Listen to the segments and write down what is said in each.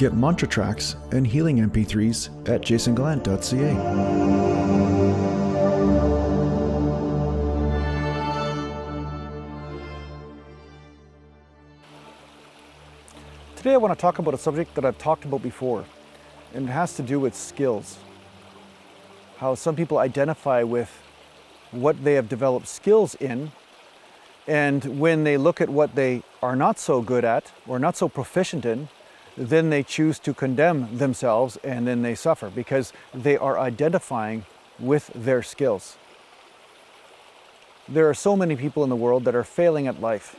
Get mantra tracks and healing MP3s at JasonGallant.ca. Today I want to talk about a subject that I've talked about before, and it has to do with skills. How some people identify with what they have developed skills in, and when they look at what they are not so good at or not so proficient in, then they choose to condemn themselves, and then they suffer because they are identifying with their skills. There are so many people in the world that are failing at life.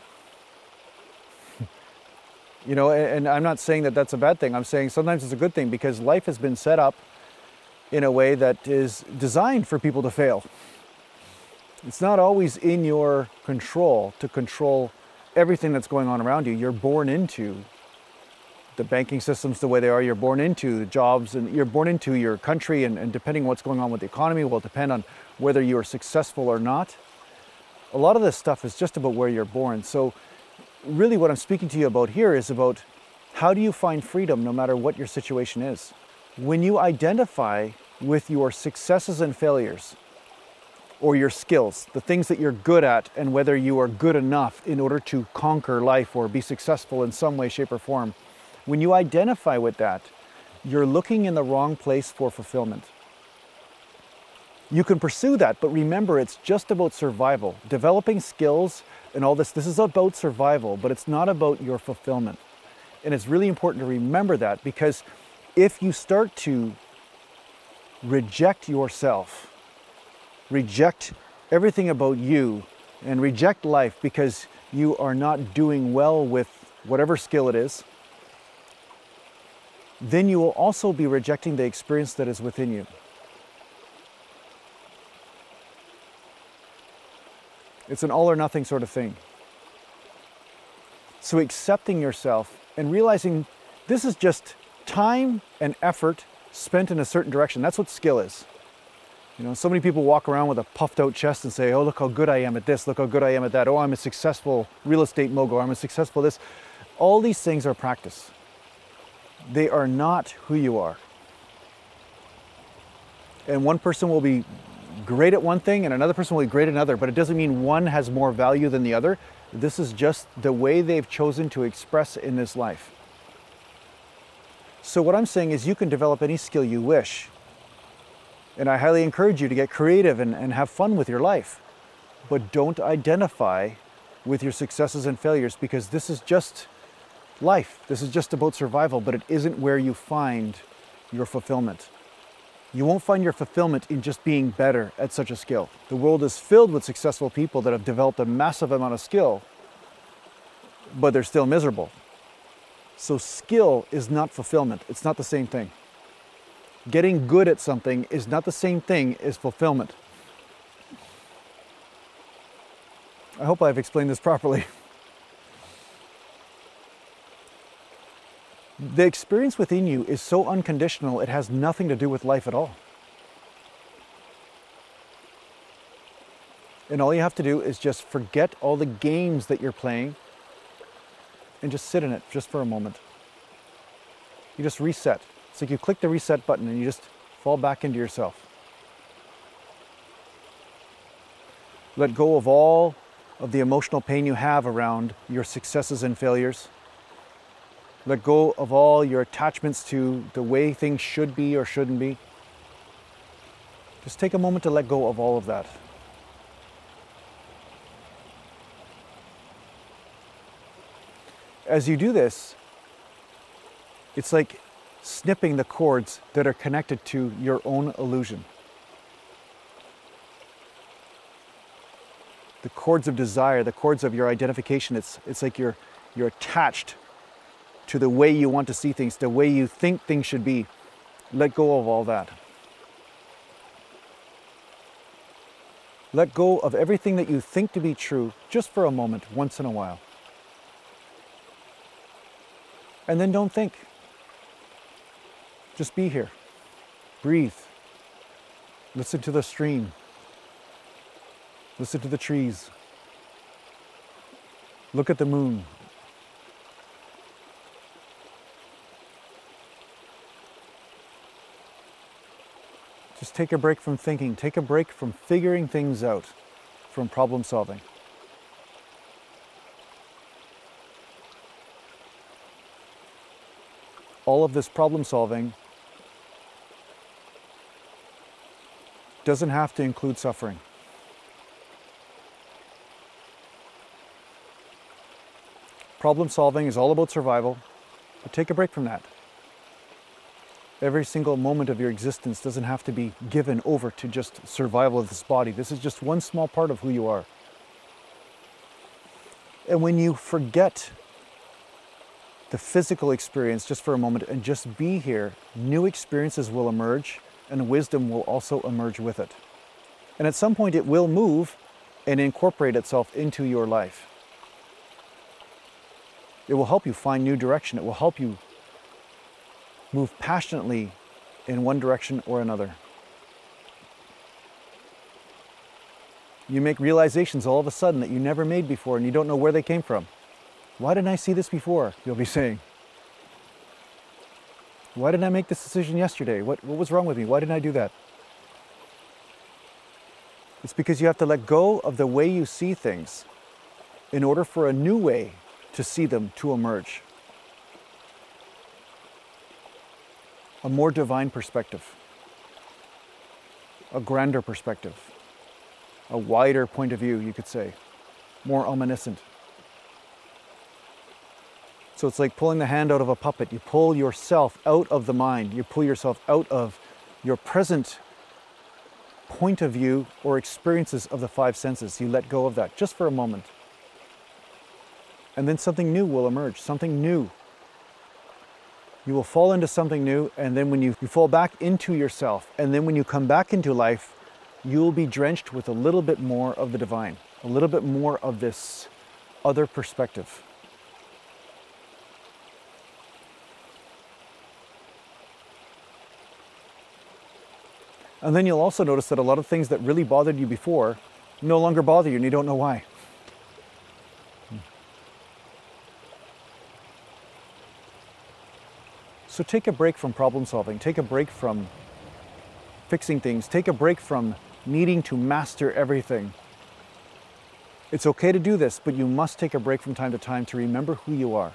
You know, and I'm not saying that that's a bad thing. I'm saying sometimes it's a good thing because life has been set up in a way that is designed for people to fail. It's not always in your control to control everything that's going on around you. You're born into the banking systems the way they are. You're born into the jobs, and you're born into your country, and depending on what's going on with the economy will depend on whether you are successful or not. A lot of this stuff is just about where you're born. So really what I'm speaking to you about here is about how do you find freedom no matter what your situation is. When you identify with your successes and failures, or your skills, the things that you're good at, and whether you are good enough in order to conquer life or be successful in some way, shape, or form, when you identify with that, you're looking in the wrong place for fulfillment. You can pursue that, but remember, it's just about survival. Developing skills and all this is about survival, but it's not about your fulfillment. And it's really important to remember that, because if you start to reject yourself, reject everything about you, and reject life because you are not doing well with whatever skill it is, then you will also be rejecting the experience that is within you. It's an all or nothing sort of thing. So accepting yourself and realizing this is just time and effort spent in a certain direction. That's what skill is. You know, so many people walk around with a puffed out chest and say, oh, look how good I am at this, look how good I am at that. Oh, I'm a successful real estate mogul, I'm a successful this. All these things are practice. They are not who you are. And one person will be great at one thing and another person will be great at another, but it doesn't mean one has more value than the other. This is just the way they've chosen to express in this life. So what I'm saying is you can develop any skill you wish. And I highly encourage you to get creative and have fun with your life. But don't identify with your successes and failures, because this is just life. This is just about survival, but it isn't where you find your fulfillment. You won't find your fulfillment in just being better at such a skill. The world is filled with successful people that have developed a massive amount of skill, but they're still miserable. So skill is not fulfillment. It's not the same thing. Getting good at something is not the same thing as fulfillment. I hope I've explained this properly. The experience within you is so unconditional, it has nothing to do with life at all. And all you have to do is just forget all the games that you're playing and just sit in it just for a moment. You just reset. It's like you click the reset button and you just fall back into yourself. Let go of all of the emotional pain you have around your successes and failures. Let go of all your attachments to the way things should be or shouldn't be. Just take a moment to let go of all of that. As you do this, it's like snipping the cords that are connected to your own illusion. The cords of desire, the cords of your identification, it's like you're attached to the way you want to see things, the way you think things should be. Let go of all that. Let go of everything that you think to be true just for a moment, once in a while. And then don't think. Just be here. Breathe. Listen to the stream. Listen to the trees. Look at the moon. Just take a break from thinking. Take a break from figuring things out, from problem solving. All of this problem solving doesn't have to include suffering. Problem solving is all about survival, but take a break from that. Every single moment of your existence doesn't have to be given over to just survival of this body. This is just one small part of who you are. And when you forget the physical experience just for a moment and just be here, new experiences will emerge and wisdom will also emerge with it. And at some point it will move and incorporate itself into your life. It will help you find new direction. It will help you move passionately in one direction or another. You make realizations all of a sudden that you never made before and you don't know where they came from. Why didn't I see this before? You'll be saying. Why didn't I make this decision yesterday? What was wrong with me? Why didn't I do that? It's because you have to let go of the way you see things in order for a new way to see them to emerge. A more divine perspective, a grander perspective, a wider point of view, you could say, more omniscient. So it's like pulling the hand out of a puppet. You pull yourself out of the mind. You pull yourself out of your present point of view or experiences of the five senses. You let go of that just for a moment. And then something new will emerge, something new. You will fall into something new, and then when you fall back into yourself, and then when you come back into life, you will be drenched with a little bit more of the divine, a little bit more of this other perspective. And then you'll also notice that a lot of things that really bothered you before no longer bother you, and you don't know why. So take a break from problem solving, take a break from fixing things, take a break from needing to master everything. It's okay to do this, but you must take a break from time to time to remember who you are.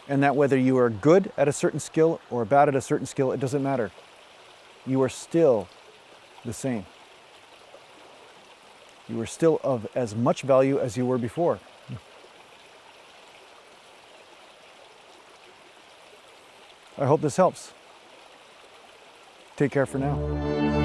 And that whether you are good at a certain skill or bad at a certain skill, it doesn't matter. You are still the same. You are still of as much value as you were before. I hope this helps. Take care for now.